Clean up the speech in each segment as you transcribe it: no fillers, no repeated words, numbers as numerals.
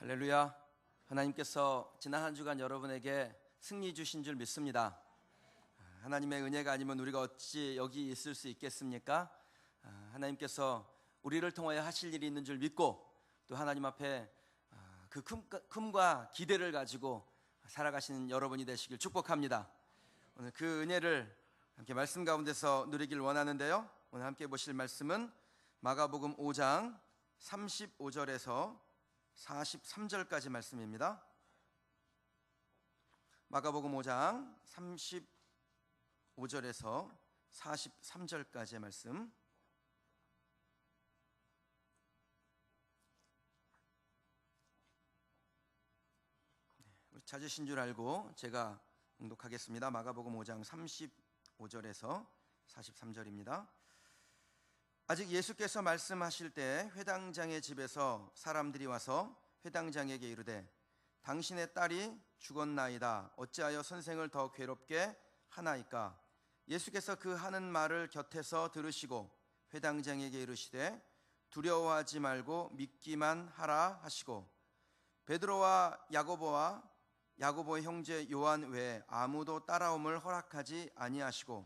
할렐루야. 하나님께서 지난 한 주간 여러분에게 승리 주신 줄 믿습니다. 하나님의 은혜가 아니면 우리가 어찌 여기 있을 수 있겠습니까? 하나님께서 우리를 통하여 하실 일이 있는 줄 믿고 또 하나님 앞에 그 큼과 기대를 가지고 살아가시는 여러분이 되시길 축복합니다. 오늘 그 은혜를 함께 말씀 가운데서 누리길 원하는데요, 오늘 함께 보실 말씀은 마가복음 5장 35절에서 43절까지 말씀입니다. 마가복음 5장 35절에서 43절까지의 말씀. 찾으신 줄 알고 제가 봉독하겠습니다. 마가복음 5장 35절에서 43절입니다. 아직 예수께서 말씀하실 때 회당장의 집에서 사람들이 와서 회당장에게 이르되 당신의 딸이 죽었나이다. 어찌하여 선생을 더 괴롭게 하나이까? 예수께서 그 하는 말을 곁에서 들으시고 회당장에게 이르시되 두려워하지 말고 믿기만 하라 하시고 베드로와 야고보의 형제 요한 외에 아무도 따라옴을 허락하지 아니하시고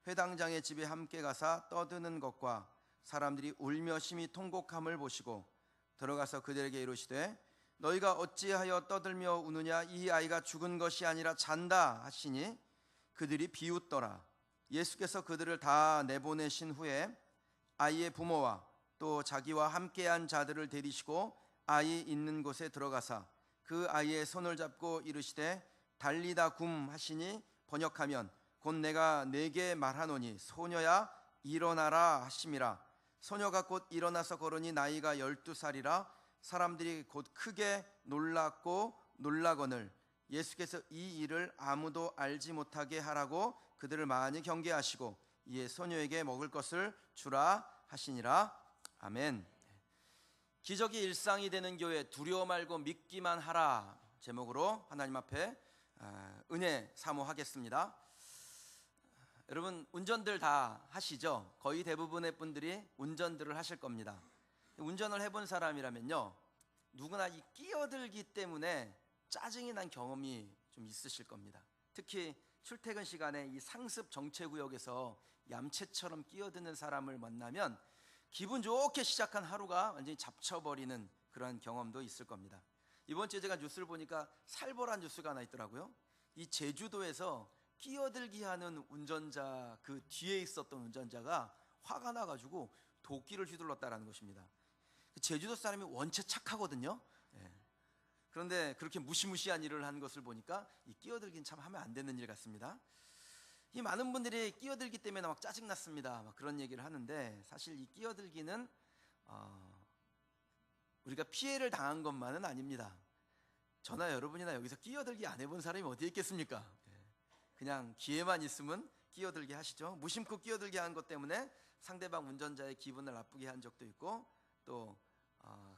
회당장의 집에 함께 가사 떠드는 것과 사람들이 울며 심히 통곡함을 보시고 들어가서 그들에게 이르시되 너희가 어찌하여 떠들며 우느냐? 이 아이가 죽은 것이 아니라 잔다 하시니 그들이 비웃더라. 예수께서 그들을 다 내보내신 후에 아이의 부모와 또 자기와 함께한 자들을 데리시고 아이 있는 곳에 들어가사 그 아이의 손을 잡고 이르시되 달리다 굼 하시니 번역하면 곧 내가 네게 말하노니 소녀야 일어나라 하심이라. 소녀가 곧 일어나서 걸으니 나이가 12살이라. 사람들이 곧 크게 놀랐고 놀라거늘 예수께서 이 일을 아무도 알지 못하게 하라고 그들을 많이 경계하시고 이에 소녀에게 먹을 것을 주라 하시니라. 아멘. 기적이 일상이 되는 교회, 두려워 말고 믿기만 하라 제목으로 하나님 앞에 은혜 사모하겠습니다. 여러분 운전들 다 하시죠? 거의 대부분의 분들이 운전들을 하실 겁니다. 운전을 해본 사람이라면요, 누구나 이 끼어들기 때문에 짜증이 난 경험이 좀 있으실 겁니다. 특히 출퇴근 시간에 이 상습 정체구역에서 얌체처럼 끼어드는 사람을 만나면 기분 좋게 시작한 하루가 완전히 잡쳐버리는 그런 경험도 있을 겁니다. 이번 주에 제가 뉴스를 보니까 살벌한 뉴스가 하나 있더라고요. 이 제주도에서 끼어들기 하는 운전자, 그 뒤에 있었던 운전자가 화가 나가지고 도끼를 휘둘렀다는 것입니다. 제주도 사람이 원체 착하거든요. 그런데 그렇게 무시무시한 일을 한 것을 보니까 이 끼어들기는 참 하면 안 되는 일 같습니다. 이 많은 분들이 끼어들기 때문에 막 짜증났습니다, 막 그런 얘기를 하는데, 사실 이 끼어들기는 우리가 피해를 당한 것만은 아닙니다. 저나 여러분이나 여기서 끼어들기 안 해본 사람이 어디에 있겠습니까? 그냥 기회만 있으면 끼어들게 하시죠. 무심코 끼어들게 한 것 때문에 상대방 운전자의 기분을 나쁘게 한 적도 있고, 또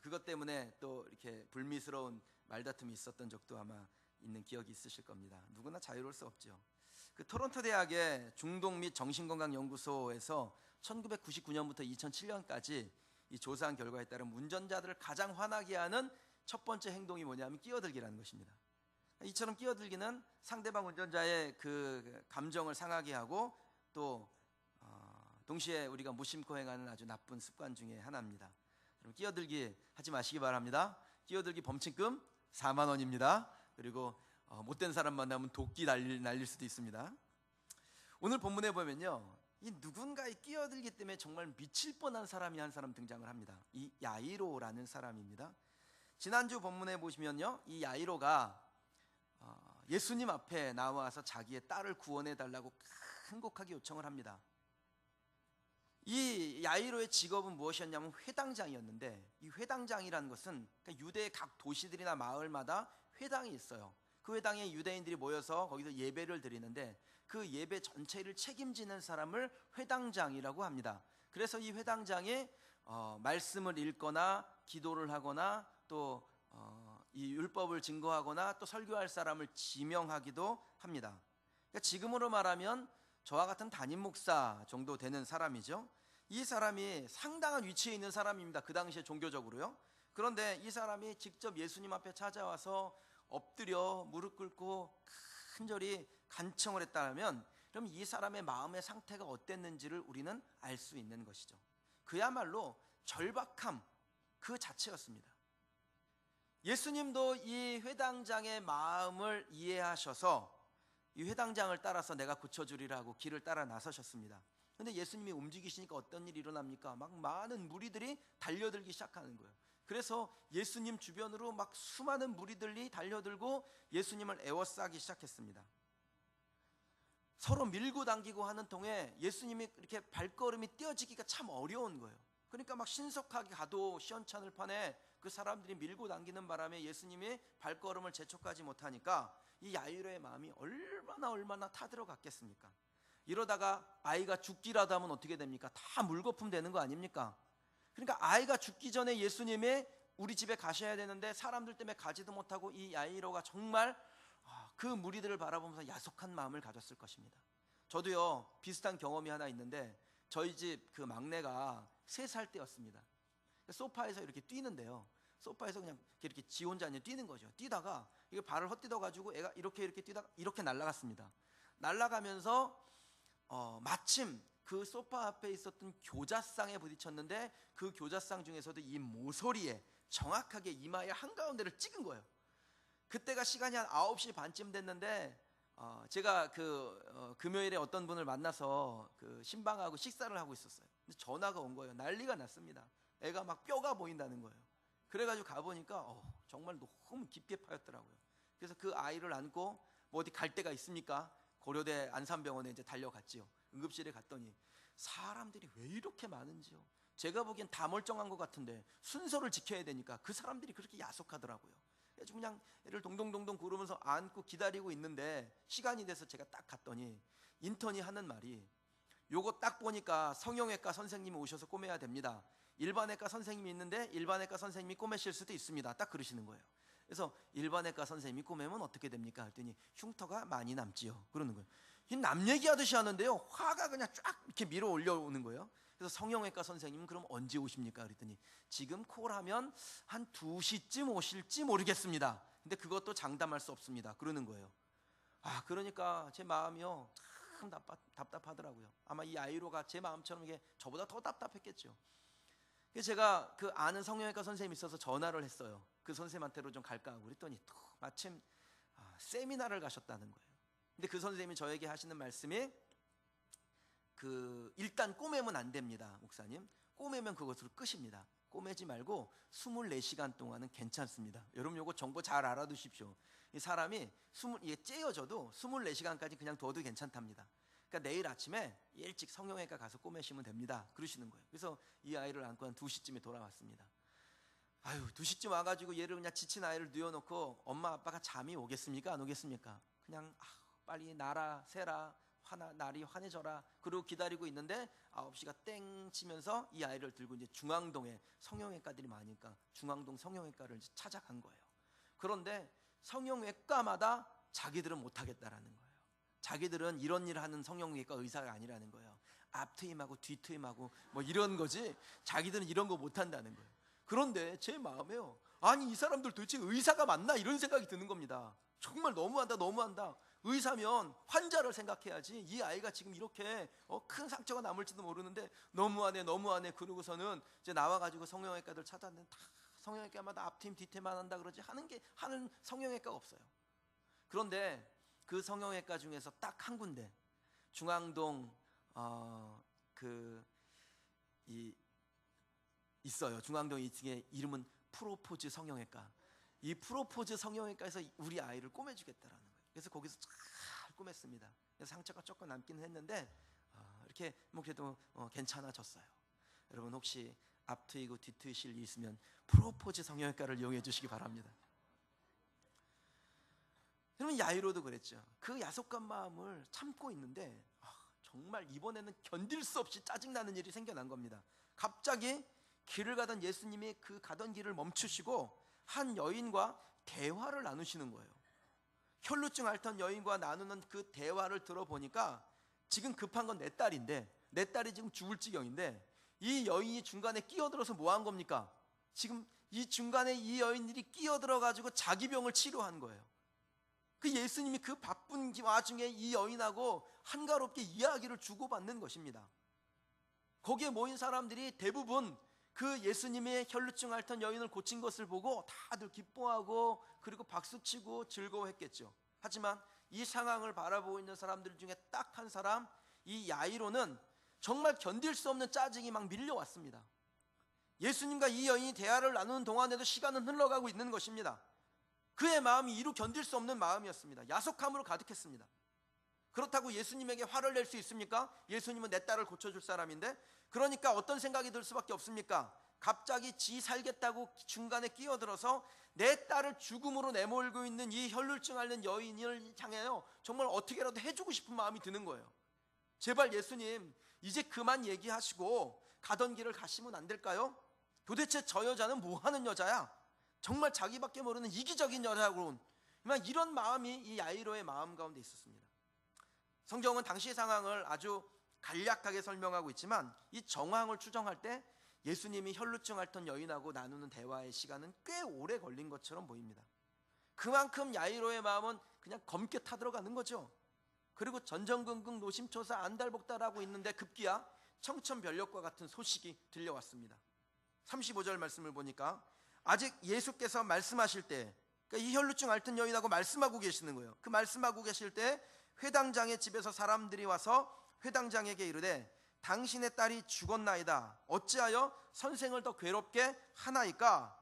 그것 때문에 또 이렇게 불미스러운 말다툼이 있었던 적도 아마 있는 기억이 있으실 겁니다. 누구나 자유로울 수 없죠. 그 토론토 대학의 중동 및 정신건강연구소에서 1999년부터 2007년까지 이 조사한 결과에 따르면 운전자들을 가장 화나게 하는 첫 번째 행동이 뭐냐면 끼어들기라는 것입니다. 이처럼 끼어들기는 상대방 운전자의 그 감정을 상하게 하고 또 동시에 우리가 무심코 행하는 아주 나쁜 습관 중에 하나입니다. 여러분 끼어들기 하지 마시기 바랍니다. 끼어들기 범칙금 4만 원입니다. 그리고 못된 사람 만나면 도끼 날릴 수도 있습니다. 오늘 본문에 보면요, 이 누군가의 끼어들기 때문에 정말 미칠 뻔한 사람이 한 사람 등장을 합니다. 이 야이로라는 사람입니다. 지난주 본문에 보시면요, 이 야이로가 예수님 앞에 나와서 자기의 딸을 구원해 달라고 간곡하게 요청을 합니다. 이 야이로의 직업은 무엇이었냐면 회당장이었는데, 이 회당장이라는 것은 유대의 각 도시들이나 마을마다 회당이 있어요. 그 회당에 유대인들이 모여서 거기서 예배를 드리는데 그 예배 전체를 책임지는 사람을 회당장이라고 합니다. 그래서 이 회당장이 말씀을 읽거나 기도를 하거나 또 이 율법을 증거하거나 또 설교할 사람을 지명하기도 합니다. 그러니까 지금으로 말하면 저와 같은 담임 목사 정도 되는 사람이죠. 이 사람이 상당한 위치에 있는 사람입니다. 그 당시에 종교적으로요. 그런데 이 사람이 직접 예수님 앞에 찾아와서 엎드려 무릎 꿇고 간절히 간청을 했다면, 그럼 이 사람의 마음의 상태가 어땠는지를 우리는 알 수 있는 것이죠. 그야말로 절박함 그 자체였습니다. 예수님도 이 회당장의 마음을 이해하셔서 이 회당장을 따라서 내가 고쳐주리라고 길을 따라 나서셨습니다. 그런데 예수님이 움직이시니까 어떤 일이 일어납니까? 막 많은 무리들이 달려들기 시작하는 거예요. 그래서 예수님 주변으로 막 수많은 무리들이 달려들고 예수님을 에워싸기 시작했습니다. 서로 밀고 당기고 하는 통에 예수님이 이렇게 발걸음이 떼어지기가 참 어려운 거예요. 그러니까 막 신속하게 가도 시원찮을 판에 그 사람들이 밀고 당기는 바람에 예수님이 발걸음을 재촉하지 못하니까 이 야이로의 마음이 얼마나 타들어갔겠습니까? 이러다가 아이가 죽기라도 하면 어떻게 됩니까? 다 물거품 되는 거 아닙니까? 그러니까 아이가 죽기 전에 예수님이 우리 집에 가셔야 되는데 사람들 때문에 가지도 못하고 이 야이로가 정말 그 무리들을 바라보면서 야속한 마음을 가졌을 것입니다. 저도요 비슷한 경험이 하나 있는데, 저희 집 그 막내가 3살 때였습니다. 소파에서 이렇게 뛰는데요, 소파에서 그냥 이렇게 지 혼자 뛰는 거죠. 뛰다가 이게 발을 헛디뎌 가지고 애가 이렇게 뛰다가 이렇게 날아갔습니다. 날아가면서 마침 그 소파 앞에 있었던 교자상에 부딪혔는데, 그 교자상 중에서도 이 모서리에 정확하게 이마의 한가운데를 찍은 거예요. 그때가 시간이 한 9시 반쯤 됐는데 제가 금요일에 어떤 분을 만나서 그 신방하고 식사를 하고 있었어요. 근데 전화가 온 거예요. 난리가 났습니다. 애가 막 뼈가 보인다는 거예요. 그래가지고 가보니까 정말 너무 깊게 파였더라고요. 그래서 그 아이를 안고 뭐 어디 갈 데가 있습니까? 고려대 안산병원에 이제 달려갔지요. 응급실에 갔더니 사람들이 왜 이렇게 많은지요. 제가 보기엔 다 멀쩡한 것 같은데 순서를 지켜야 되니까 그 사람들이 그렇게 야속하더라고요. 그래서 그냥 애를 동동동동 구르면서 안고 기다리고 있는데, 시간이 돼서 제가 딱 갔더니 인턴이 하는 말이, 요거 딱 보니까 성형외과 선생님이 오셔서 꼬매야 됩니다. 일반외과 선생님이 있는데 일반외과 선생님이 꼬매실 수도 있습니다. 딱 그러시는 거예요. 그래서 일반외과 선생님이 꼬매면 어떻게 됩니까? 했더니 흉터가 많이 남지요. 그러는 거예요. 남 얘기하듯이 하는데요, 화가 그냥 쫙 이렇게 밀어 올려오는 거예요. 그래서 성형외과 선생님은 그럼 언제 오십니까? 그랬더니 지금 콜하면 한 2시쯤 오실지 모르겠습니다. 근데 그것도 장담할 수 없습니다. 그러는 거예요. 그러니까 제 마음이요 참 답답하더라고요. 아마 이 아이로가 제 마음처럼 이게 저보다 더 답답했겠죠. 그래서 제가 그 아는 성형외과 선생님이 있어서 전화를 했어요. 그 선생님한테로 좀 갈까 하고. 그랬더니 또 마침 세미나를 가셨다는 거예요. 근데 그 선생님이 저에게 하시는 말씀이, 일단 꼬매면 안 됩니다, 목사님. 꼬매면 그것으로 끝입니다. 꼬매지 말고 24시간 동안은 괜찮습니다. 여러분 요거 정보 잘 알아두십시오. 이 사람이 이게 째어져도 24시간까지 그냥 둬도 괜찮답니다. 그러니까 내일 아침에 일찍 성형외과 가서 꼬매시면 됩니다. 그러시는 거예요. 그래서 이 아이를 안고 한 2시쯤에 돌아왔습니다. 2시쯤 와가지고 얘를 그냥 지친 아이를 누워놓고 엄마 아빠가 잠이 오겠습니까? 안 오겠습니까? 그냥 빨리 나라 새라 날이 환해져라 그러고 기다리고 있는데 9시가 땡 치면서 이 아이를 들고 이제 중앙동에 성형외과들이 많으니까 중앙동 성형외과를 이제 찾아간 거예요. 그런데 성형외과마다 자기들은 못하겠다라는 거예요. 자기들은 이런 일을 하는 성형외과 의사가 아니라는 거예요. 앞트임하고 뒤트임하고 뭐 이런 거지 자기들은 이런 거 못한다는 거예요. 그런데 제 마음에요, 아니 이 사람들 도대체 의사가 맞나 이런 생각이 드는 겁니다. 정말 너무한다. 의사면 환자를 생각해야지. 이 아이가 지금 이렇게 큰 상처가 남을지도 모르는데 너무하네 그러고서는 이제 나와가지고 성형외과들 찾았는데 다 성형외과마다 앞팀 뒤팀만 한다 그러지 하는 성형외과가 없어요. 그런데 그 성형외과 중에서 딱 한 군데, 중앙동 있어요. 중앙동 2층에 이름은 프로포즈 성형외과. 이 프로포즈 성형외과에서 우리 아이를 꼬매주겠다라는 거예요. 그래서 거기서 잘 꼬맸습니다. 그래서 상처가 조금 남기는 했는데 이렇게 뭐 그래도 괜찮아졌어요. 여러분 혹시 앞트이고 뒤트이실 일 있으면 프로포즈 성형외과를 이용해 주시기 바랍니다. 여러분 야이로도 그랬죠. 그 야속한 마음을 참고 있는데 정말 이번에는 견딜 수 없이 짜증나는 일이 생겨난 겁니다. 갑자기 길을 가던 예수님이 그 가던 길을 멈추시고 한 여인과 대화를 나누시는 거예요. 혈루증 앓던 여인과 나누는 그 대화를 들어보니까 지금 급한 건 내 딸인데, 내 딸이 지금 죽을 지경인데 이 여인이 중간에 끼어들어서 뭐 한 겁니까? 지금 이 중간에 이 여인들이 끼어들어가지고 자기 병을 치료한 거예요. 그 예수님이 그 바쁜 와중에 이 여인하고 한가롭게 이야기를 주고받는 것입니다. 거기에 모인 사람들이 대부분 그 예수님의 혈루증 앓던 여인을 고친 것을 보고 다들 기뻐하고 그리고 박수치고 즐거워했겠죠. 하지만 이 상황을 바라보고 있는 사람들 중에 딱 한 사람, 이 야이로는 정말 견딜 수 없는 짜증이 막 밀려왔습니다. 예수님과 이 여인이 대화를 나누는 동안에도 시간은 흘러가고 있는 것입니다. 그의 마음이 이루 견딜 수 없는 마음이었습니다. 야속함으로 가득했습니다. 그렇다고 예수님에게 화를 낼 수 있습니까? 예수님은 내 딸을 고쳐줄 사람인데. 그러니까 어떤 생각이 들 수밖에 없습니까? 갑자기 지 살겠다고 중간에 끼어들어서 내 딸을 죽음으로 내몰고 있는 이 혈루증 앓는 여인을 향하여 정말 어떻게라도 해주고 싶은 마음이 드는 거예요. 제발 예수님, 이제 그만 얘기하시고 가던 길을 가시면 안 될까요? 도대체 저 여자는 뭐 하는 여자야? 정말 자기밖에 모르는 이기적인 여자고, 이런 마음이 이 야이로의 마음 가운데 있었습니다. 성경은 당시의 상황을 아주 간략하게 설명하고 있지만 이 정황을 추정할 때 예수님이 혈루증 앓던 여인하고 나누는 대화의 시간은 꽤 오래 걸린 것처럼 보입니다. 그만큼 야이로의 마음은 그냥 검게 타들어가는 거죠. 그리고 전전긍긍 노심초사 안달복달하고 있는데 급기야 청천벽력과 같은 소식이 들려왔습니다. 35절 말씀을 보니까 아직 예수께서 말씀하실 때, 그러니까 이 혈루증 앓던 여인하고 말씀하고 계시는 거예요. 그 말씀하고 계실 때 회당장의 집에서 사람들이 와서 회당장에게 이르되 당신의 딸이 죽었나이다. 어찌하여 선생을 더 괴롭게 하나이까?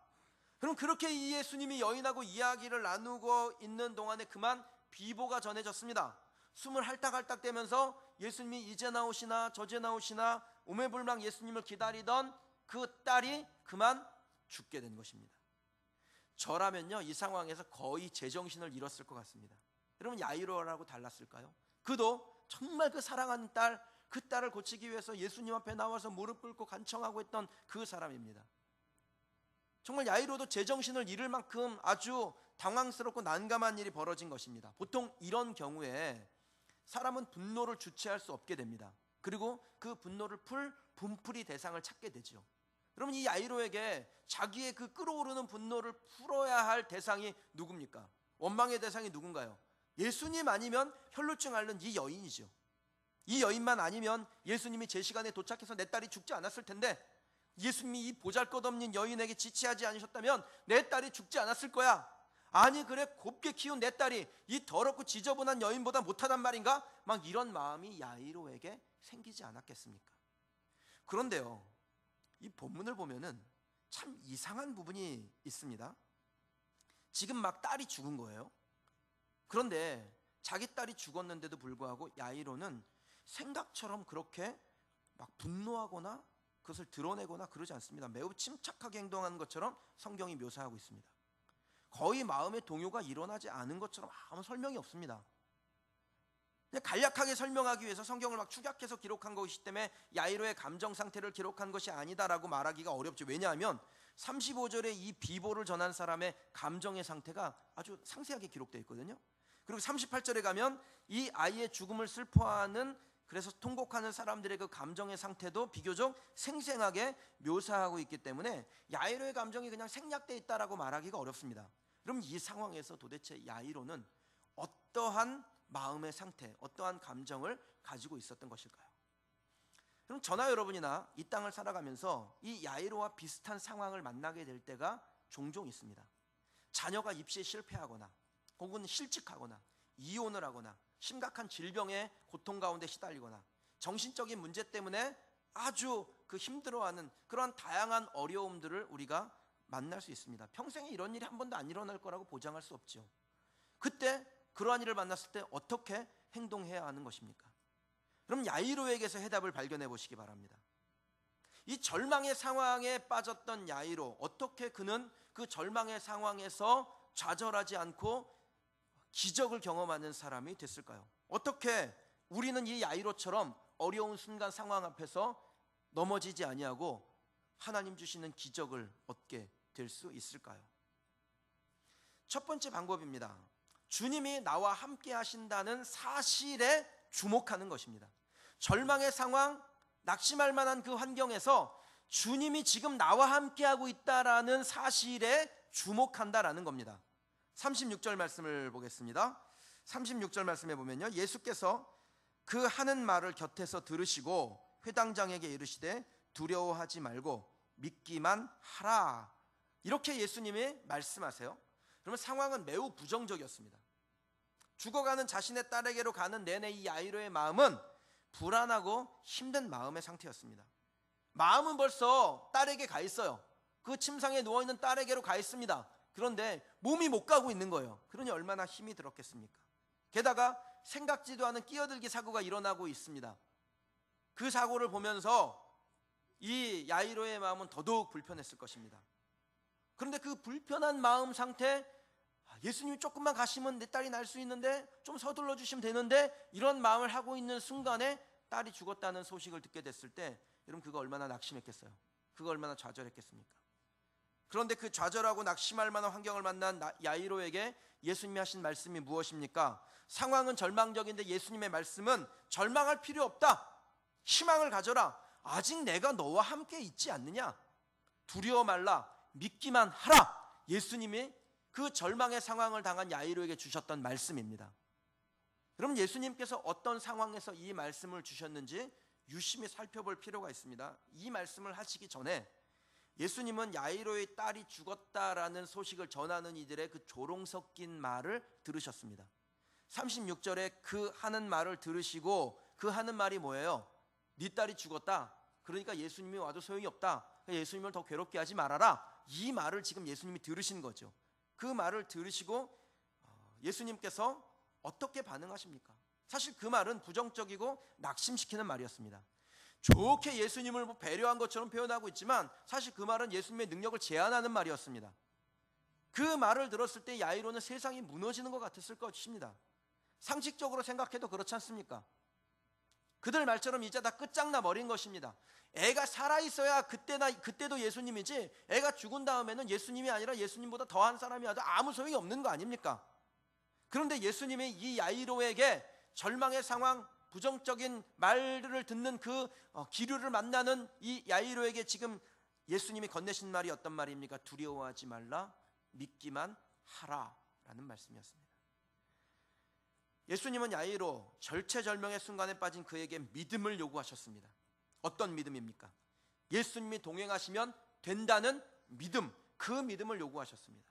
그럼 그렇게 이 예수님이 여인하고 이야기를 나누고 있는 동안에 그만 비보가 전해졌습니다. 숨을 할딱할딱 대면서 예수님이 이제 나오시나 저제 나오시나 오매불망 예수님을 기다리던 그 딸이 그만 죽게 된 것입니다. 저라면요, 이 상황에서 거의 제정신을 잃었을 것 같습니다. 여러분, 야이로라고 달랐을까요? 그도 정말 그 사랑하는 딸, 그 딸을 고치기 위해서 예수님 앞에 나와서 무릎 꿇고 간청하고 있던 그 사람입니다. 정말 야이로도 제정신을 잃을 만큼 아주 당황스럽고 난감한 일이 벌어진 것입니다. 보통 이런 경우에 사람은 분노를 주체할 수 없게 됩니다. 그리고 그 분노를 풀 분풀이 대상을 찾게 되죠. 여러분, 이 야이로에게 자기의 그 끓어오르는 분노를 풀어야 할 대상이 누굽니까? 원망의 대상이 누군가요? 예수님 아니면 혈루증 앓는 이 여인이죠. 이 여인만 아니면 예수님이 제 시간에 도착해서 내 딸이 죽지 않았을 텐데, 예수님이 이 보잘것없는 여인에게 지체하지 않으셨다면 내 딸이 죽지 않았을 거야. 아니 그래, 곱게 키운 내 딸이 이 더럽고 지저분한 여인보다 못하단 말인가? 막 이런 마음이 야이로에게 생기지 않았겠습니까? 그런데요, 이 본문을 보면은 참 이상한 부분이 있습니다. 지금 막 딸이 죽은 거예요. 그런데 자기 딸이 죽었는데도 불구하고 야이로는 생각처럼 그렇게 막 분노하거나 그것을 드러내거나 그러지 않습니다. 매우 침착하게 행동하는 것처럼 성경이 묘사하고 있습니다. 거의 마음의 동요가 일어나지 않은 것처럼 아무 설명이 없습니다. 그냥 간략하게 설명하기 위해서 성경을 막 축약해서 기록한 것이기 때문에 야이로의 감정 상태를 기록한 것이 아니다라고 말하기가 어렵죠. 왜냐하면 35절에 이 비보를 전한 사람의 감정의 상태가 아주 상세하게 기록되어 있거든요. 그리고 38절에 가면 이 아이의 죽음을 슬퍼하는, 그래서 통곡하는 사람들의 그 감정의 상태도 비교적 생생하게 묘사하고 있기 때문에 야이로의 감정이 그냥 생략되어 있다라고 말하기가 어렵습니다. 그럼 이 상황에서 도대체 야이로는 어떠한 마음의 상태, 어떠한 감정을 가지고 있었던 것일까요? 그럼 저나 여러분이나 이 땅을 살아가면서 이 야이로와 비슷한 상황을 만나게 될 때가 종종 있습니다. 자녀가 입시에 실패하거나 혹은 실직하거나 이혼을 하거나 심각한 질병의 고통 가운데 시달리거나 정신적인 문제 때문에 아주 그 힘들어하는 그런 다양한 어려움들을 우리가 만날 수 있습니다. 평생에 이런 일이 한 번도 안 일어날 거라고 보장할 수 없죠. 그때 그러한 일을 만났을 때 어떻게 행동해야 하는 것입니까? 그럼 야이로에게서 해답을 발견해 보시기 바랍니다. 이 절망의 상황에 빠졌던 야이로, 어떻게 그는 그 절망의 상황에서 좌절하지 않고 기적을 경험하는 사람이 됐을까요? 어떻게 우리는 이 야이로처럼 어려운 순간 상황 앞에서 넘어지지 아니하고 하나님 주시는 기적을 얻게 될 수 있을까요? 첫 번째 방법입니다. 주님이 나와 함께 하신다는 사실에 주목하는 것입니다. 절망의 상황, 낙심할 만한 그 환경에서 주님이 지금 나와 함께하고 있다라는 사실에 주목한다라는 겁니다. 36절 말씀을 보겠습니다. 36절 말씀에 보면요, 예수께서 그 하는 말을 곁에서 들으시고 회당장에게 이르시되 두려워하지 말고 믿기만 하라. 이렇게 예수님이 말씀하세요. 그러면 상황은 매우 부정적이었습니다. 죽어가는 자신의 딸에게로 가는 내내 이 야이로의 마음은 불안하고 힘든 마음의 상태였습니다. 마음은 벌써 딸에게 가 있어요. 그 침상에 누워있는 딸에게로 가 있습니다. 그런데 몸이 못 가고 있는 거예요. 그러니 얼마나 힘이 들었겠습니까? 게다가 생각지도 않은 끼어들기 사고가 일어나고 있습니다. 그 사고를 보면서 이 야이로의 마음은 더더욱 불편했을 것입니다. 그런데 그 불편한 마음 상태, 예수님이 조금만 가시면 내 딸이 날 수 있는데, 좀 서둘러 주시면 되는데, 이런 마음을 하고 있는 순간에 딸이 죽었다는 소식을 듣게 됐을 때, 여러분 그거 얼마나 낙심했겠어요? 그거 얼마나 좌절했겠습니까? 그런데 그 좌절하고 낙심할 만한 환경을 만난 야이로에게 예수님이 하신 말씀이 무엇입니까? 상황은 절망적인데 예수님의 말씀은 절망할 필요 없다, 희망을 가져라, 아직 내가 너와 함께 있지 않느냐, 두려워 말라, 믿기만 하라. 예수님이 그 절망의 상황을 당한 야이로에게 주셨던 말씀입니다. 그럼 예수님께서 어떤 상황에서 이 말씀을 주셨는지 유심히 살펴볼 필요가 있습니다. 이 말씀을 하시기 전에 예수님은 야이로의 딸이 죽었다라는 소식을 전하는 이들의 그 조롱 섞인 말을 들으셨습니다. 36절에 그 하는 말을 들으시고, 그 하는 말이 뭐예요? 네 딸이 죽었다, 그러니까 예수님이 와도 소용이 없다, 예수님을 더 괴롭게 하지 말아라. 이 말을 지금 예수님이 들으신 거죠. 그 말을 들으시고 예수님께서 어떻게 반응하십니까? 사실 그 말은 부정적이고 낙심시키는 말이었습니다. 좋게 예수님을 배려한 것처럼 표현하고 있지만 사실 그 말은 예수님의 능력을 제한하는 말이었습니다. 그 말을 들었을 때 야이로는 세상이 무너지는 것 같았을 것입니다. 상식적으로 생각해도 그렇지 않습니까? 그들 말처럼 이제 다 끝장나 버린 것입니다. 애가 살아있어야 그때도 예수님이지, 애가 죽은 다음에는 예수님이 아니라 예수님보다 더한 사람이 와도 아무 소용이 없는 거 아닙니까? 그런데 예수님이 이 야이로에게 절망의 상황, 부정적인 말을 듣는 그 기류를 만나는 이 야이로에게 지금 예수님이 건네신 말이 어떤 말입니까? 두려워하지 말라, 믿기만 하라 라는 말씀이었습니다. 예수님은 야이로 절체절명의 순간에 빠진 그에게 믿음을 요구하셨습니다. 어떤 믿음입니까? 예수님이 동행하시면 된다는 믿음, 그 믿음을 요구하셨습니다.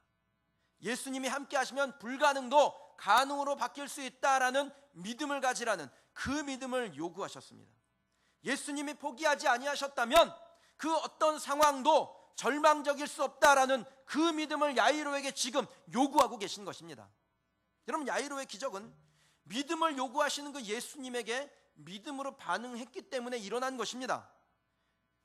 예수님이 함께 하시면 불가능도 가능으로 바뀔 수 있다라는 믿음을 가지라는 그 믿음을 요구하셨습니다. 예수님이 포기하지 아니하셨다면 그 어떤 상황도 절망적일 수 없다라는 그 믿음을 야이로에게 지금 요구하고 계신 것입니다. 여러분, 야이로의 기적은 믿음을 요구하시는 그 예수님에게 믿음으로 반응했기 때문에 일어난 것입니다.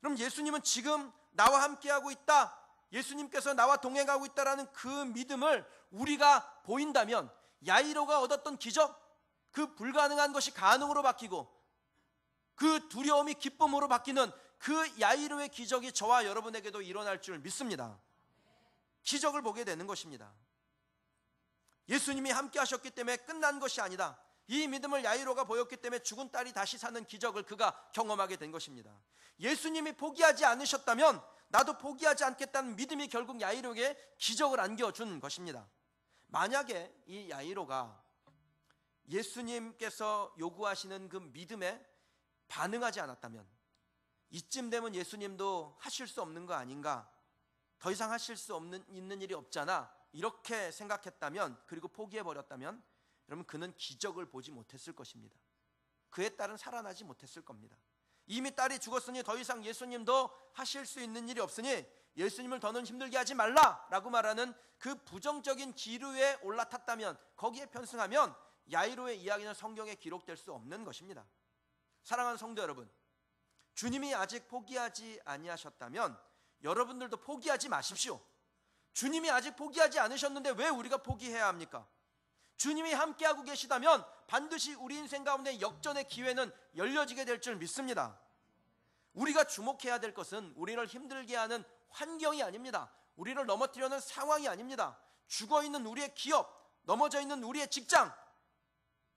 그럼 예수님은 지금 나와 함께하고 있다, 예수님께서 나와 동행하고 있다라는 그 믿음을 우리가 보인다면 야이로가 얻었던 기적, 그 불가능한 것이 가능으로 바뀌고 그 두려움이 기쁨으로 바뀌는 그 야이로의 기적이 저와 여러분에게도 일어날 줄 믿습니다. 기적을 보게 되는 것입니다. 예수님이 함께 하셨기 때문에 끝난 것이 아니다, 이 믿음을 야이로가 보였기 때문에 죽은 딸이 다시 사는 기적을 그가 경험하게 된 것입니다. 예수님이 포기하지 않으셨다면 나도 포기하지 않겠다는 믿음이 결국 야이로에게 기적을 안겨준 것입니다. 만약에 이 야이로가 예수님께서 요구하시는 그 믿음에 반응하지 않았다면, 이쯤 되면 예수님도 하실 수 없는 거 아닌가, 더 이상 하실 수 있는 일이 없잖아, 이렇게 생각했다면, 그리고 포기해버렸다면 여러분, 그는 기적을 보지 못했을 것입니다. 그의 딸은 살아나지 못했을 겁니다. 이미 딸이 죽었으니 더 이상 예수님도 하실 수 있는 일이 없으니 예수님을 더는 힘들게 하지 말라라고 말하는 그 부정적인 기류에 올라탔다면, 거기에 편승하면 야이로의 이야기는 성경에 기록될 수 없는 것입니다. 사랑하는 성도 여러분, 주님이 아직 포기하지 아니하셨다면 여러분들도 포기하지 마십시오. 주님이 아직 포기하지 않으셨는데 왜 우리가 포기해야 합니까? 주님이 함께하고 계시다면 반드시 우리 인생 가운데 역전의 기회는 열려지게 될 줄 믿습니다. 우리가 주목해야 될 것은 우리를 힘들게 하는 환경이 아닙니다. 우리를 넘어뜨리는 상황이 아닙니다. 죽어있는 우리의 기업, 넘어져 있는 우리의 직장,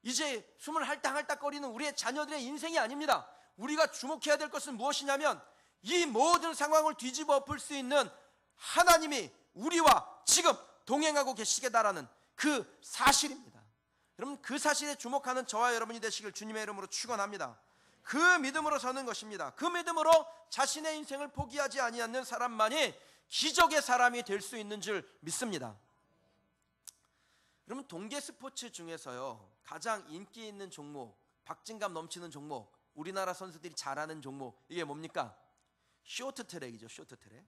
이제 숨을 할딱할딱거리는 우리의 자녀들의 인생이 아닙니다. 우리가 주목해야 될 것은 무엇이냐면 이 모든 상황을 뒤집어 엎을 수 있는 하나님이 우리와 지금 동행하고 계시겠다라는 그 사실입니다. 여러분, 그 사실에 주목하는 저와 여러분이 되시길 주님의 이름으로 축원합니다. 그 믿음으로 서는 것입니다. 그 믿음으로 자신의 인생을 포기하지 아니하는 사람만이 기적의 사람이 될 수 있는 줄 믿습니다. 여러분, 동계 스포츠 중에서요 가장 인기 있는 종목, 박진감 넘치는 종목, 우리나라 선수들이 잘하는 종목, 이게 뭡니까? 쇼트트랙이죠. 쇼트트랙.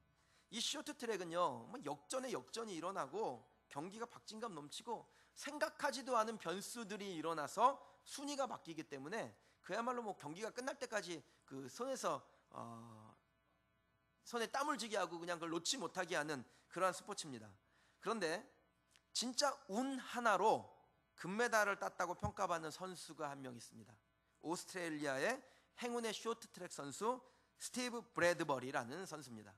이 쇼트트랙은요 역전에 역전이 일어나고 경기가 박진감 넘치고 생각하지도 않은 변수들이 일어나서 순위가 바뀌기 때문에 그야말로 경기가 끝날 때까지 그 손에 땀을 쥐게 하고 그냥 그걸 놓지 못하게 하는 그러한 스포츠입니다. 그런데 진짜 운 하나로 금메달을 땄다고 평가받는 선수가 한 명 있습니다. 오스트레일리아의 행운의 쇼트트랙 선수 스티브 브래드버리라는 선수입니다.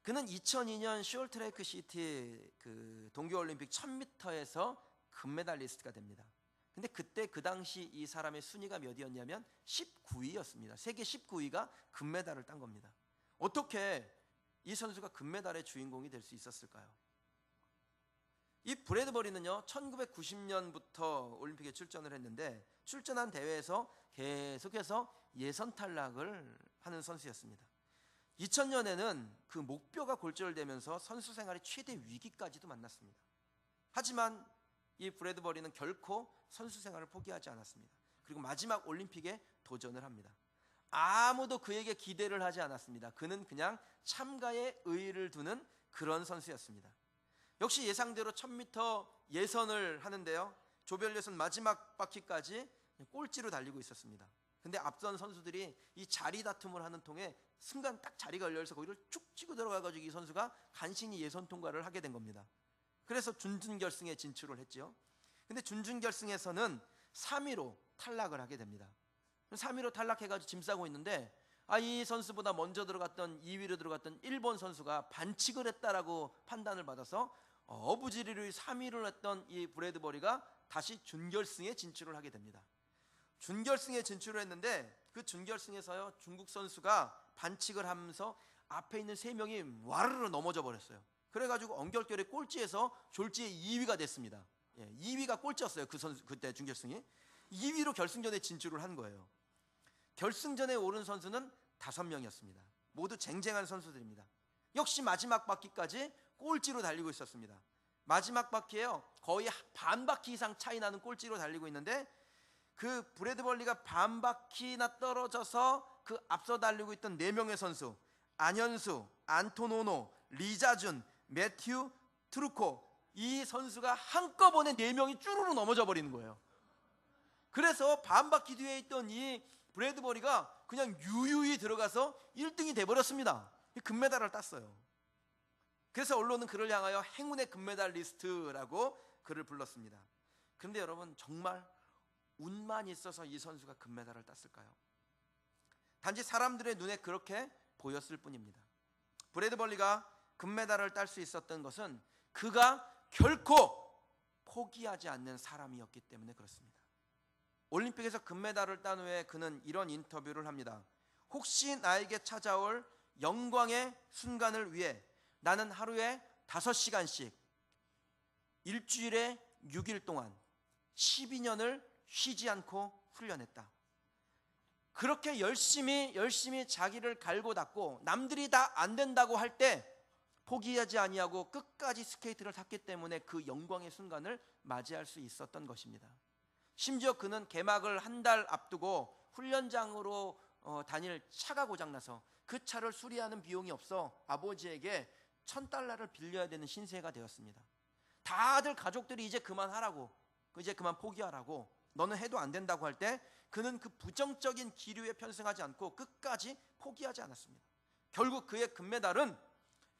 그는 2002년 쇼트트랙 시티 그 동계올림픽 1000m에서 금메달리스트가 됩니다. 근데 그때 그 당시 이 사람의 순위가 몇이었냐면 19위였습니다. 세계 19위가 금메달을 딴 겁니다. 어떻게 이 선수가 금메달의 주인공이 될 수 있었을까요? 이 브래드버리는요 1990년부터 올림픽에 출전을 했는데 출전한 대회에서 계속해서 예선 탈락을 하는 선수였습니다. 2000년에는 그 목표가 골절되면서 선수 생활의 최대 위기까지도 만났습니다. 하지만 이 브래드버리는 결코 선수 생활을 포기하지 않았습니다. 그리고 마지막 올림픽에 도전을 합니다. 아무도 그에게 기대를 하지 않았습니다. 그는 그냥 참가에 의의를 두는 그런 선수였습니다. 역시 예상대로 1000m 예선을 하는데요 조별 예선 마지막 바퀴까지 꼴찌로 달리고 있었습니다. 근데 앞선 선수들이 이 자리 다툼을 하는 통에 순간 딱 자리가 열려서 거기를 쭉 치고 들어가가지고 이 선수가 간신히 예선 통과를 하게 된 겁니다. 그래서 준준결승에 진출을 했죠. 근데 준준결승에서는 3위로 탈락을 하게 됩니다. 3위로 탈락해가지고 짐 싸고 있는데 이 선수보다 먼저 들어갔던 2위로 들어갔던 일본 선수가 반칙을 했다라고 판단을 받아서 어부지리로 3위를 했던 이 브래드버리가 다시 준결승에 진출을 하게 됩니다. 준결승에 진출을 했는데 그 준결승에서요 중국 선수가 반칙을 하면서 앞에 있는 3명이 와르르 넘어져 버렸어요. 그래가지고 엉결결에 꼴찌에서 졸지에 2위가 됐습니다. 2위가 꼴찌였어요. 그 선수 그때 준결승이 2위로 결승전에 진출을 한 거예요. 결승전에 오른 선수는 5명이었습니다. 모두 쟁쟁한 선수들입니다. 역시 마지막 바퀴까지 꼴찌로 달리고 있었습니다. 마지막 바퀴에요 거의 반 바퀴 이상 차이 나는 꼴찌로 달리고 있는데 그 브래드버리가 반 바퀴나 떨어져서 그 앞서 달리고 있던 4명의 선수 안현수, 안토노노, 리자준, 매튜, 트루코 이 선수가 한꺼번에 4명이 쭈루루 넘어져 버리는 거예요. 그래서 반 바퀴 뒤에 있던 이 브래드버리가 그냥 유유히 들어가서 1등이 돼버렸습니다. 금메달을 땄어요. 그래서 언론은 그를 향하여 행운의 금메달리스트라고 그를 불렀습니다. 그런데 여러분 정말 운만 있어서 이 선수가 금메달을 땄을까요? 단지 사람들의 눈에 그렇게 보였을 뿐입니다. 브래드버리가 금메달을 딸 수 있었던 것은 그가 결코 포기하지 않는 사람이었기 때문에 그렇습니다. 올림픽에서 금메달을 딴 후에 그는 이런 인터뷰를 합니다. 혹시 나에게 찾아올 영광의 순간을 위해 나는 하루에 5시간씩 일주일에 6일 동안 12년을 쉬지 않고 훈련했다. 그렇게 열심히 자기를 갈고 닦고 남들이 다 안 된다고 할 때 포기하지 아니하고 끝까지 스케이트를 탔기 때문에 그 영광의 순간을 맞이할 수 있었던 것입니다. 심지어 그는 개막을 한 달 앞두고 훈련장으로 다닐 차가 고장나서 그 차를 수리하는 비용이 없어 아버지에게 $1000를 빌려야 되는 신세가 되었습니다. 다들 가족들이 이제 그만하라고, 이제 그만 포기하라고, 너는 해도 안 된다고 할 때 그는 그 부정적인 기류에 편승하지 않고 끝까지 포기하지 않았습니다. 결국 그의 금메달은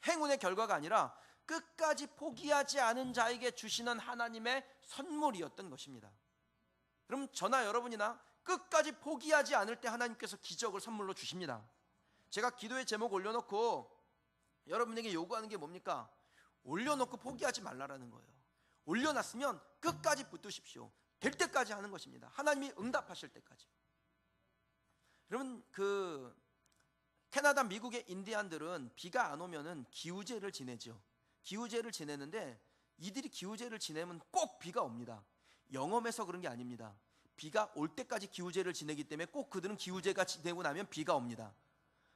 행운의 결과가 아니라 끝까지 포기하지 않은 자에게 주시는 하나님의 선물이었던 것입니다. 그럼 저나 여러분이나 끝까지 포기하지 않을 때 하나님께서 기적을 선물로 주십니다. 제가 기도의 제목 올려놓고 여러분에게 요구하는 게 뭡니까? 올려놓고 포기하지 말라라는 거예요. 올려놨으면 끝까지 붙드십시오. 될 때까지 하는 것입니다. 하나님이 응답하실 때까지. 여러분 캐나다, 미국의 인디안들은 비가 안 오면은 기우제를 지내죠. 기우제를 지내는데 이들이 기우제를 지내면 꼭 비가 옵니다. 영험해서 그런 게 아닙니다. 비가 올 때까지 기우제를 지내기 때문에 꼭 그들은 기우제가 지내고 나면 비가 옵니다.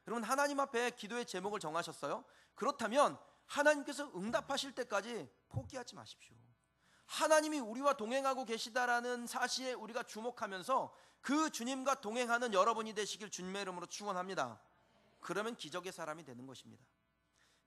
여러분, 하나님 앞에 기도의 제목을 정하셨어요? 그렇다면 하나님께서 응답하실 때까지 포기하지 마십시오. 하나님이 우리와 동행하고 계시다라는 사실에 우리가 주목하면서 그 주님과 동행하는 여러분이 되시길 주님의 이름으로 축원합니다. 그러면 기적의 사람이 되는 것입니다.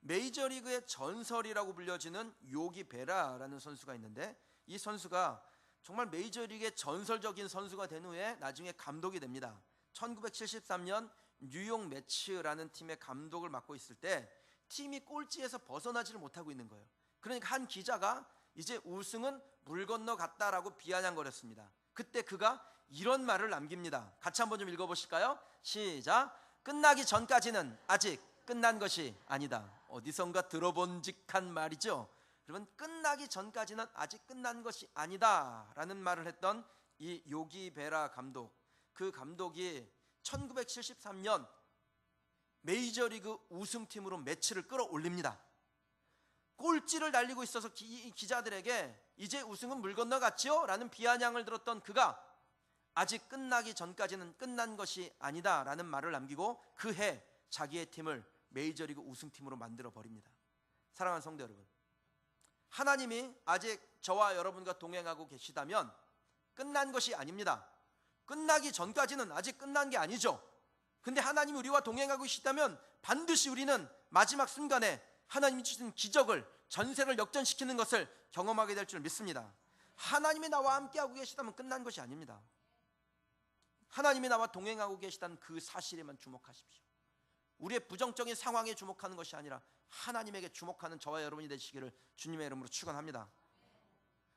메이저리그의 전설이라고 불려지는 요기 베라라는 선수가 있는데, 이 선수가 정말 메이저리그의 전설적인 선수가 된 후에 나중에 감독이 됩니다. 1973년 뉴욕 매츠라는 팀의 감독을 맡고 있을 때 팀이 꼴찌에서 벗어나지를 못하고 있는 거예요. 그러니까 한 기자가 이제 우승은 물 건너 갔다라고 비아냥거렸습니다. 그때 그가 이런 말을 남깁니다. 같이 한번 좀 읽어보실까요? 시작. 끝나기 전까지는 아직 끝난 것이 아니다. 어디선가 들어본 직한 말이죠. 여러분, 끝나기 전까지는 아직 끝난 것이 아니다 라는 말을 했던 이 요기 베라 감독, 그 감독이 1973년 메이저리그 우승팀으로 매치를 끌어올립니다. 꼴찌를 달리고 있어서 기자들에게 이제 우승은 물 건너갔지요? 라는 비아냥을 들었던 그가 아직 끝나기 전까지는 끝난 것이 아니다 라는 말을 남기고 그 해 자기의 팀을 메이저리그 우승팀으로 만들어 버립니다. 사랑하는 성도 여러분, 하나님이 아직 저와 여러분과 동행하고 계시다면 끝난 것이 아닙니다. 끝나기 전까지는 아직 끝난 게 아니죠. 근데 하나님이 우리와 동행하고 계시다면 반드시 우리는 마지막 순간에 하나님이 주신 기적을, 전세를 역전시키는 것을 경험하게 될 줄 믿습니다. 하나님이 나와 함께하고 계시다면 끝난 것이 아닙니다. 하나님이 나와 동행하고 계시다는 그 사실에만 주목하십시오. 우리의 부정적인 상황에 주목하는 것이 아니라 하나님에게 주목하는 저와 여러분이 되시기를 주님의 이름으로 축원합니다.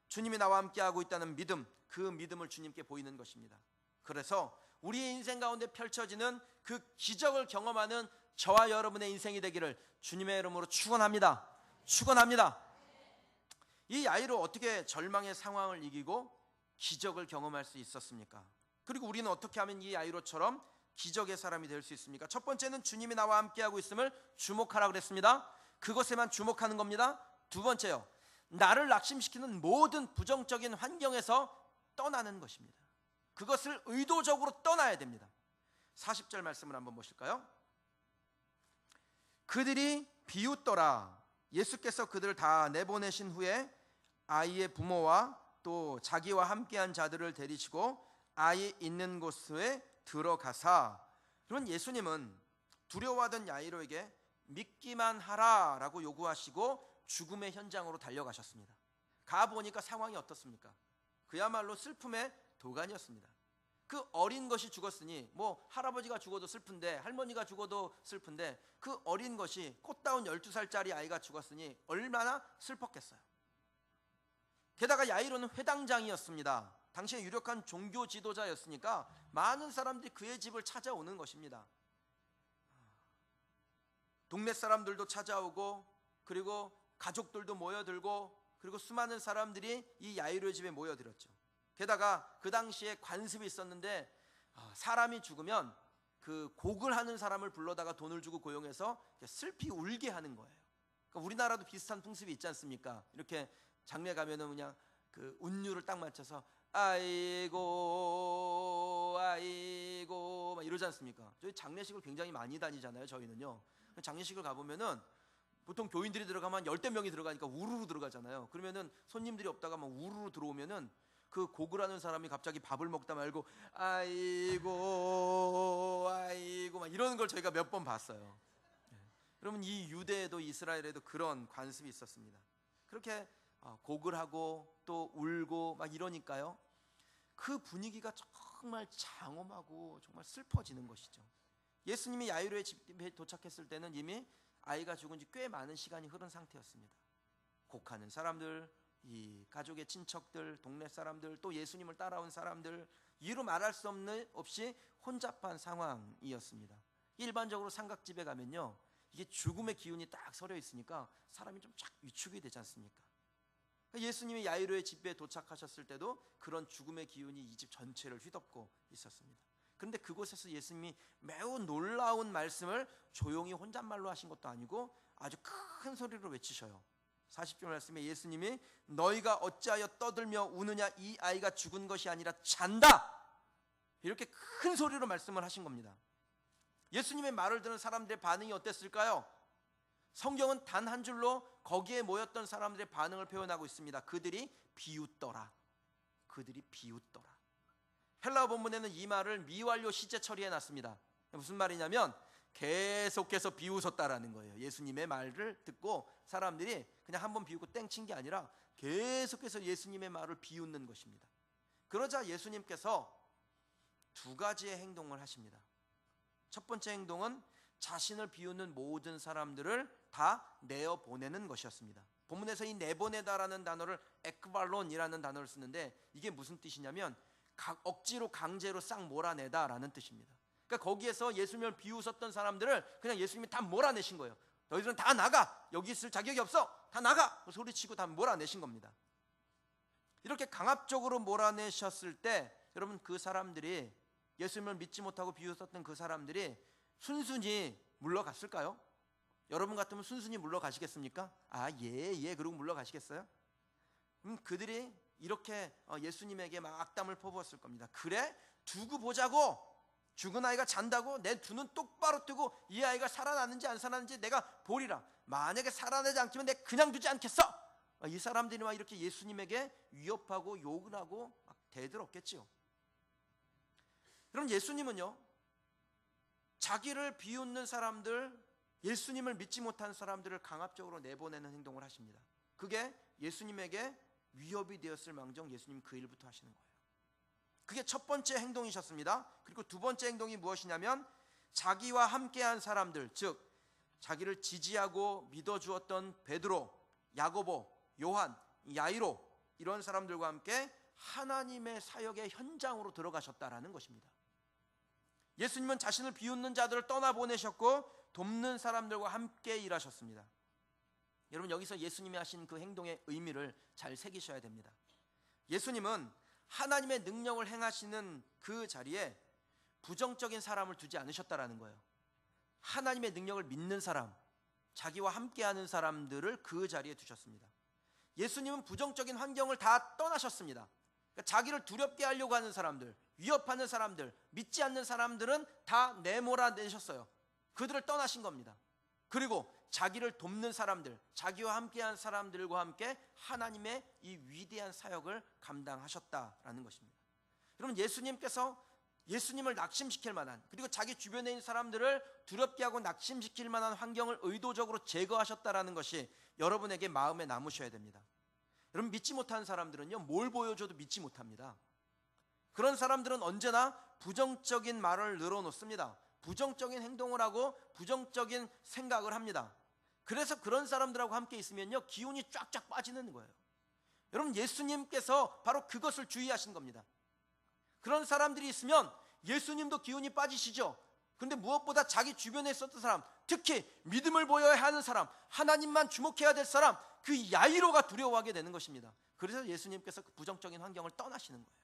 주님이 나와 함께하고 있다는 믿음, 그 믿음을 주님께 보이는 것입니다. 그래서 우리의 인생 가운데 펼쳐지는 그 기적을 경험하는 저와 여러분의 인생이 되기를 주님의 이름으로 축원합니다. 축원합니다. 이 야이로 어떻게 절망의 상황을 이기고 기적을 경험할 수 있었습니까? 그리고 우리는 어떻게 하면 이 야이로처럼 기적의 사람이 될 수 있습니까? 첫 번째는 주님이 나와 함께하고 있음을 주목하라 그랬습니다. 그것에만 주목하는 겁니다. 두 번째요, 나를 낙심시키는 모든 부정적인 환경에서 떠나는 것입니다. 그것을 의도적으로 떠나야 됩니다. 40절 말씀을 한번 보실까요? 그들이 비웃더라. 예수께서 그들을 다 내보내신 후에 아이의 부모와 또 자기와 함께한 자들을 데리시고 아이 있는 곳에 들어가사, 그러면 예수님은 두려워하던 야이로에게 믿기만 하라라고 요구하시고 죽음의 현장으로 달려가셨습니다. 가보니까 상황이 어떻습니까? 그야말로 슬픔의 도가니였습니다. 그 어린 것이 죽었으니 뭐 할아버지가 죽어도 슬픈데, 할머니가 죽어도 슬픈데, 그 어린 것이 꽃다운 12살짜리 아이가 죽었으니 얼마나 슬펐겠어요. 게다가 야이로는 회당장이었습니다. 당시에 유력한 종교 지도자였으니까 많은 사람들이 그의 집을 찾아오는 것입니다. 동네 사람들도 찾아오고, 그리고 가족들도 모여들고, 그리고 수많은 사람들이 이 야이로의 집에 모여들었죠. 게다가 그 당시에 관습이 있었는데, 사람이 죽으면 그 곡을 하는 사람을 불러다가 돈을 주고 고용해서 슬피 울게 하는 거예요. 그러니까 우리나라도 비슷한 풍습이 있지 않습니까? 이렇게 장례 가면은 그냥 그 운율을 딱 맞춰서 아이고 아이고 막 이러지 않습니까? 저희 장례식을 굉장히 많이 다니잖아요. 저희는요. 장례식을 가보면은 보통 교인들이 들어가면 10대 명이 들어가니까 우르르 들어가잖아요. 그러면은 손님들이 없다가 막 우르르 들어오면은 그 곡을 하는 사람이 갑자기 밥을 먹다 말고 아이고 아이고 막 이러는 걸 저희가 몇 번 봤어요. 그러면 이 유대에도 이스라엘에도 그런 관습이 있었습니다. 그렇게 곡을 하고 또 울고 막 이러니까요, 그 분위기가 정말 장엄하고 정말 슬퍼지는 것이죠. 예수님이 야이로의 집에 도착했을 때는 이미 아이가 죽은 지 꽤 많은 시간이 흐른 상태였습니다. 곡하는 사람들, 이 가족의 친척들, 동네 사람들, 또 예수님을 따라온 사람들, 이루 말할 수 없는 없이 혼잡한 상황이었습니다. 일반적으로 삼각집에 가면요, 이게 죽음의 기운이 딱 서려 있으니까 사람이 좀 쫙 위축이 되지 않습니까? 예수님이 야이로의 집에 도착하셨을 때도 그런 죽음의 기운이 이 집 전체를 휘덮고 있었습니다. 그런데 그곳에서 예수님이 매우 놀라운 말씀을 조용히 혼잣말로 하신 것도 아니고 아주 큰 소리로 외치셔요. 40절 말씀에 예수님이 너희가 어찌하여 떠들며 우느냐, 이 아이가 죽은 것이 아니라 잔다, 이렇게 큰 소리로 말씀을 하신 겁니다. 예수님의 말을 듣는 사람들의 반응이 어땠을까요? 성경은 단 한 줄로 거기에 모였던 사람들의 반응을 표현하고 있습니다. 그들이 비웃더라. 그들이 비웃더라. 헬라어 본문에는 이 말을 미완료 시제 처리해 놨습니다. 무슨 말이냐면 계속해서 비웃었다라는 거예요. 예수님의 말을 듣고 사람들이 그냥 한번 비웃고 땡친 게 아니라 계속해서 예수님의 말을 비웃는 것입니다. 그러자 예수님께서 두 가지의 행동을 하십니다. 첫 번째 행동은 자신을 비웃는 모든 사람들을 다 내어보내는 것이었습니다. 본문에서 이 내보내다라는 단어를 에크발론이라는 단어를 쓰는데 이게 무슨 뜻이냐면 억지로 강제로 싹 몰아내다라는 뜻입니다. 그러니까 거기에서 예수님을 비웃었던 사람들을 그냥 예수님이 다 몰아내신 거예요. 너희들은 다 나가, 여기 있을 자격이 없어, 다 나가, 소리치고 다 몰아내신 겁니다. 이렇게 강압적으로 몰아내셨을 때 여러분, 그 사람들이, 예수님을 믿지 못하고 비웃었던 그 사람들이 순순히 물러갔을까요? 여러분 같으면 순순히 물러가시겠습니까? 예 그러고 물러가시겠어요? 그들이 이렇게 예수님에게 막 악담을 퍼부었을 겁니다. 그래? 두고 보자고, 죽은 아이가 잔다고 내 두 눈 똑바로 뜨고 이 아이가 살아나는지 안 살아나는지 내가 보리라. 만약에 살아나지 않기면 내가 그냥 두지 않겠어. 이 사람들이 막 이렇게 예수님에게 위협하고 욕을 하고 막 대들었겠지요. 그럼 예수님은요, 자기를 비웃는 사람들, 예수님을 믿지 못한 사람들을 강압적으로 내보내는 행동을 하십니다. 그게 예수님에게 위협이 되었을 망정 예수님 그 일부터 하시는 거예요. 그게 첫 번째 행동이셨습니다. 그리고 두 번째 행동이 무엇이냐면 자기와 함께한 사람들, 즉 자기를 지지하고 믿어주었던 베드로, 야고보, 요한, 야이로, 이런 사람들과 함께 하나님의 사역의 현장으로 들어가셨다라는 것입니다. 예수님은 자신을 비웃는 자들을 떠나보내셨고 돕는 사람들과 함께 일하셨습니다. 여러분, 여기서 예수님이 하신 그 행동의 의미를 잘 새기셔야 됩니다. 예수님은 하나님의 능력을 행하시는 그 자리에 부정적인 사람을 두지 않으셨다라는 거예요. 하나님의 능력을 믿는 사람, 자기와 함께하는 사람들을 그 자리에 두셨습니다. 예수님은 부정적인 환경을 다 떠나셨습니다. 그러니까 자기를 두렵게 하려고 하는 사람들, 위협하는 사람들, 믿지 않는 사람들은 다 내몰아내셨어요. 그들을 떠나신 겁니다. 그리고 자기를 돕는 사람들, 자기와 함께한 사람들과 함께 하나님의 이 위대한 사역을 감당하셨다라는 것입니다. 여러분, 예수님께서 예수님을 낙심시킬 만한, 그리고 자기 주변에 있는 사람들을 두렵게 하고 낙심시킬 만한 환경을 의도적으로 제거하셨다라는 것이 여러분에게 마음에 남으셔야 됩니다. 여러분, 믿지 못하는 사람들은요, 뭘 보여줘도 믿지 못합니다. 그런 사람들은 언제나 부정적인 말을 늘어놓습니다. 부정적인 행동을 하고 부정적인 생각을 합니다. 그래서 그런 사람들하고 함께 있으면요, 기운이 쫙쫙 빠지는 거예요. 여러분, 예수님께서 바로 그것을 주의하신 겁니다. 그런 사람들이 있으면 예수님도 기운이 빠지시죠. 그런데 무엇보다 자기 주변에 있었던 사람, 특히 믿음을 보여야 하는 사람, 하나님만 주목해야 될 사람, 그 야이로가 두려워하게 되는 것입니다. 그래서 예수님께서 그 부정적인 환경을 떠나시는 거예요.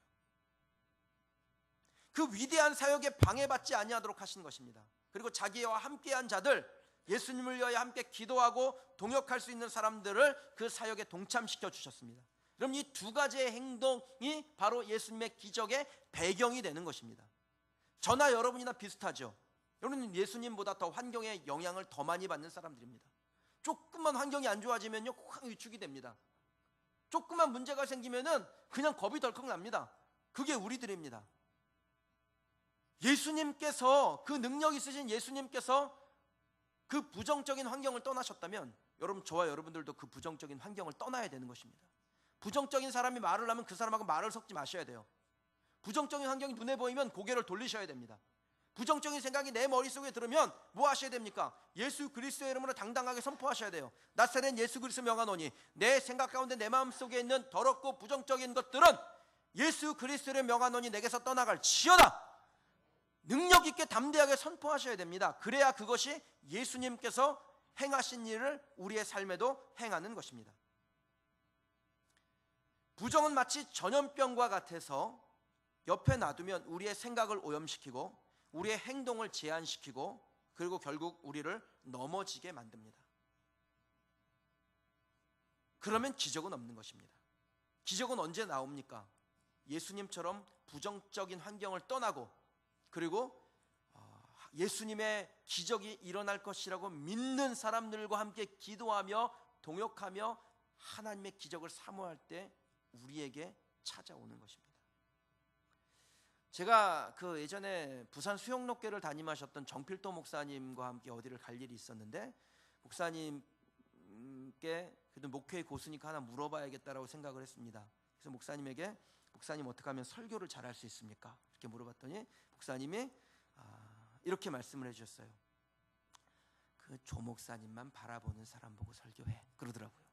그 위대한 사역에 방해받지 아니하도록 하신 것입니다. 그리고 자기와 함께한 자들, 예수님을 위하여 함께 기도하고 동역할 수 있는 사람들을 그 사역에 동참시켜 주셨습니다. 그럼 이 두 가지의 행동이 바로 예수님의 기적의 배경이 되는 것입니다. 저나 여러분이나 비슷하죠. 여러분, 예수님보다 더 환경의 영향을 더 많이 받는 사람들입니다. 조금만 환경이 안 좋아지면요, 확 위축이 됩니다. 조금만 문제가 생기면은 그냥 겁이 덜컥 납니다. 그게 우리들입니다. 예수님께서, 그 능력 있으신 예수님께서 그 부정적인 환경을 떠나셨다면 여러분, 저와 여러분들도 그 부정적인 환경을 떠나야 되는 것입니다. 부정적인 사람이 말을 하면 그 사람하고 말을 섞지 마셔야 돼요. 부정적인 환경이 눈에 보이면 고개를 돌리셔야 됩니다. 부정적인 생각이 내 머릿속에 들으면 뭐 하셔야 됩니까? 예수 그리스도의 이름으로 당당하게 선포하셔야 돼요. 나사렛 예수 그리스도 명하노니 내 생각 가운데 내 마음속에 있는 더럽고 부정적인 것들은 예수 그리스도를 명하노니 내게서 떠나갈 지어다. 능력 있게 담대하게 선포하셔야 됩니다. 그래야 그것이 예수님께서 행하신 일을 우리의 삶에도 행하는 것입니다. 부정은 마치 전염병과 같아서 옆에 놔두면 우리의 생각을 오염시키고 우리의 행동을 제한시키고 그리고 결국 우리를 넘어지게 만듭니다. 그러면 기적은 없는 것입니다. 기적은 언제 나옵니까? 예수님처럼 부정적인 환경을 떠나고 그리고 예수님의 기적이 일어날 것이라고 믿는 사람들과 함께 기도하며 동역하며 하나님의 기적을 사모할 때 우리에게 찾아오는 것입니다. 제가 그 예전에 부산 수영록교를 담임하셨던 정필도 목사님과 함께 어디를 갈 일이 있었는데 목사님께 그래도 목회의 고수니까 하나 물어봐야겠다라고 생각을 했습니다. 그래서 목사님에게 목사님 어떻게 하면 설교를 잘할 수 있습니까? 이렇게 물어봤더니 목사님이 이렇게 말씀을 해주셨어요. 그 조 목사님만 바라보는 사람 보고 설교해 그러더라고요.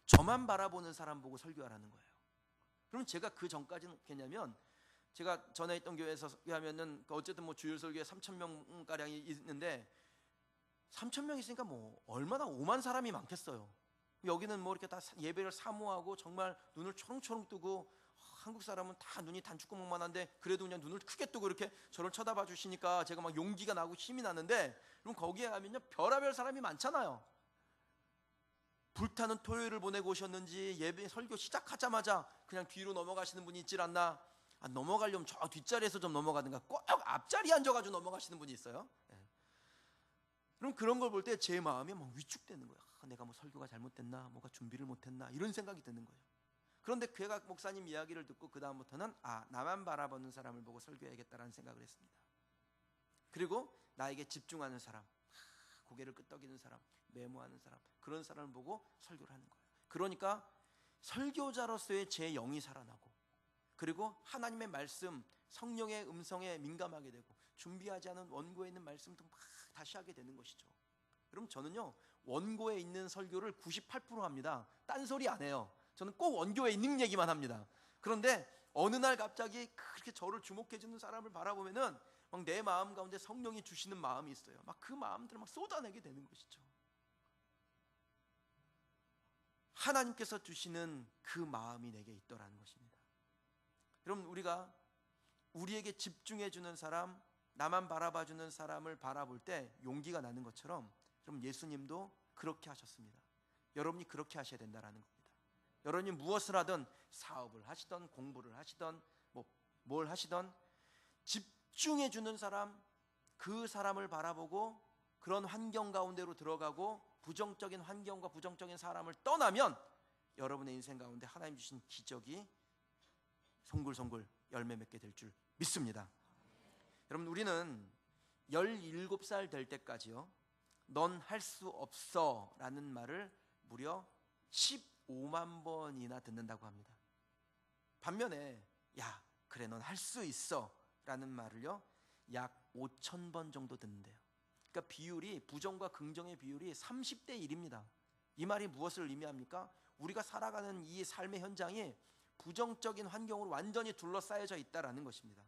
저만 바라보는 사람 보고 설교하라는 거예요. 그럼 제가 그 전까지는 뭐냐면 제가 전에 있던 교회에서 하면은 어쨌든 뭐 주일 설교에 3,000명 가량이 있는데 3,000명 있으니까 뭐 얼마나 5만 사람이 많겠어요. 여기는 뭐 이렇게 다 예배를 사모하고 정말 눈을 초롱초롱 뜨고 한국 사람은 다 눈이 단추구멍만 한데 그래도 그냥 눈을 크게 뜨고 이렇게 저를 쳐다봐 주시니까 제가 막 용기가 나고 힘이 나는데 그럼 거기에 가면요 별의별 사람이 많잖아요. 불타는 토요일을 보내고 오셨는지 예배 설교 시작하자마자 그냥 뒤로 넘어가시는 분이 있질 않나? 넘어가려면 저 뒷자리에서 좀 넘어가든가 꼭 앞자리에 앉아가지고 넘어가시는 분이 있어요. 그럼 그런 걸 볼 때 제 마음이 막 위축되는 거예요. 내가 뭐 설교가 잘못됐나, 뭐가 준비를 못했나 이런 생각이 드는 거예요. 그런데 걔가 목사님 이야기를 듣고 그 다음부터는 나만 바라보는 사람을 보고 설교해야겠다라는 생각을 했습니다. 그리고 나에게 집중하는 사람, 고개를 끄덕이는 사람, 메모하는 사람, 그런 사람을 보고 설교를 하는 거예요. 그러니까 설교자로서의 제 영이 살아나고 그리고 하나님의 말씀, 성령의 음성에 민감하게 되고 준비하지 않은 원고에 있는 말씀도 막 다시 하게 되는 것이죠. 그럼 저는요 원고에 있는 설교를 98% 합니다. 딴소리 안 해요. 저는 꼭 원고에 있는 얘기만 합니다. 그런데 어느 날 갑자기 그렇게 저를 주목해 주는 사람을 바라보면은 막 내 마음 가운데 성령이 주시는 마음이 있어요. 막 그 마음들을 막 쏟아내게 되는 것이죠. 하나님께서 주시는 그 마음이 내게 있더라는 것입니다. 여러분 우리가 우리에게 집중해 주는 사람, 나만 바라봐 주는 사람을 바라볼 때 용기가 나는 것처럼 그럼 예수님도 그렇게 하셨습니다. 여러분이 그렇게 하셔야 된다라는 겁니다. 여러분이 무엇을 하든 사업을 하시던 공부를 하시던 뭘 하시던 집중해 주는 사람, 그 사람을 바라보고 그런 환경 가운데로 들어가고 부정적인 환경과 부정적인 사람을 떠나면 여러분의 인생 가운데 하나님 주신 기적이 송글송글 열매 맺게 될 줄 믿습니다. 여러분 우리는 17살 될 때까지요 넌 할 수 없어 라는 말을 무려 15만 번이나 듣는다고 합니다. 반면에 야 그래 넌 할 수 있어 라는 말을요 약 5,000번 정도 듣는데요. 그러니까 비율이 부정과 긍정의 비율이 30대 1입니다. 이 말이 무엇을 의미합니까? 우리가 살아가는 이 삶의 현장이 부정적인 환경으로 완전히 둘러싸여져 있다라는 것입니다.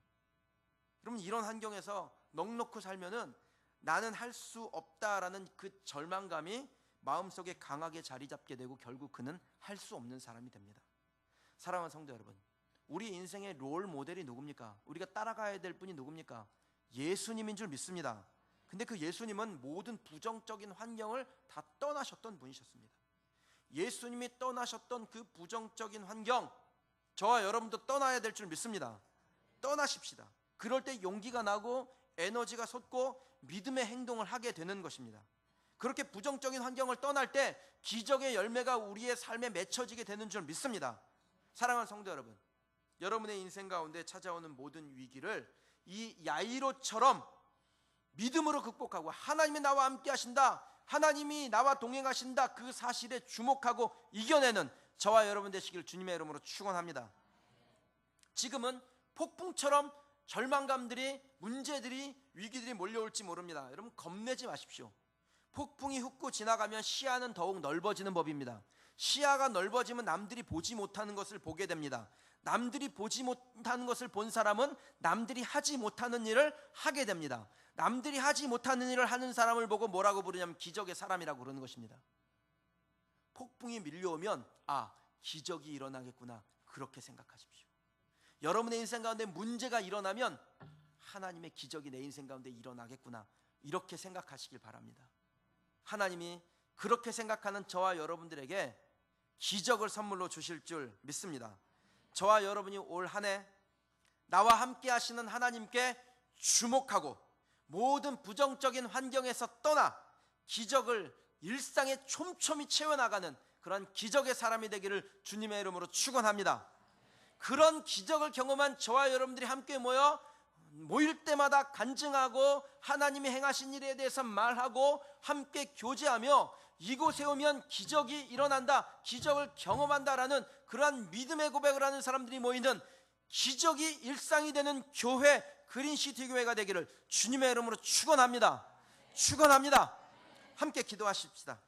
그러면 이런 환경에서 넉넉히 살면은 나는 할 수 없다라는 그 절망감이 마음속에 강하게 자리 잡게 되고 결국 그는 할 수 없는 사람이 됩니다. 사랑하는 성도 여러분, 우리 인생의 롤 모델이 누굽니까? 우리가 따라가야 될 분이 누굽니까? 예수님인 줄 믿습니다. 근데 그 예수님은 모든 부정적인 환경을 다 떠나셨던 분이셨습니다. 예수님이 떠나셨던 그 부정적인 환경, 저와 여러분도 떠나야 될 줄 믿습니다. 떠나십시다. 그럴 때 용기가 나고 에너지가 솟고 믿음의 행동을 하게 되는 것입니다. 그렇게 부정적인 환경을 떠날 때 기적의 열매가 우리의 삶에 맺혀지게 되는 줄 믿습니다. 사랑하는 성도 여러분, 여러분의 인생 가운데 찾아오는 모든 위기를 이 야이로처럼 믿음으로 극복하고 하나님이 나와 함께 하신다, 하나님이 나와 동행하신다, 그 사실에 주목하고 이겨내는 저와 여러분 되시길 주님의 이름으로 축원합니다. 지금은 폭풍처럼 절망감들이, 문제들이, 위기들이 몰려올지 모릅니다. 여러분 겁내지 마십시오. 폭풍이 훑고 지나가면 시야는 더욱 넓어지는 법입니다. 시야가 넓어지면 남들이 보지 못하는 것을 보게 됩니다. 남들이 보지 못하는 것을 본 사람은 남들이 하지 못하는 일을 하게 됩니다. 남들이 하지 못하는 일을 하는 사람을 보고 뭐라고 부르냐면 기적의 사람이라고 그러는 것입니다. 폭풍이 밀려오면 기적이 일어나겠구나, 그렇게 생각하십시오. 여러분의 인생 가운데 문제가 일어나면 하나님의 기적이 내 인생 가운데 일어나겠구나, 이렇게 생각하시길 바랍니다. 하나님이 그렇게 생각하는 저와 여러분들에게 기적을 선물로 주실 줄 믿습니다. 저와 여러분이 올 한 해 나와 함께 하시는 하나님께 주목하고 모든 부정적인 환경에서 떠나 기적을 일상에 촘촘히 채워나가는 그런 기적의 사람이 되기를 주님의 이름으로 축원합니다. 그런 기적을 경험한 저와 여러분들이 함께 모일 때마다 간증하고 하나님이 행하신 일에 대해서 말하고 함께 교제하며 이곳에 오면 기적이 일어난다, 기적을 경험한다라는 그러한 믿음의 고백을 하는 사람들이 모이는 기적이 일상이 되는 교회, 그린시티 교회가 되기를 주님의 이름으로 축원합니다. 축원합니다. 함께 기도하십시다.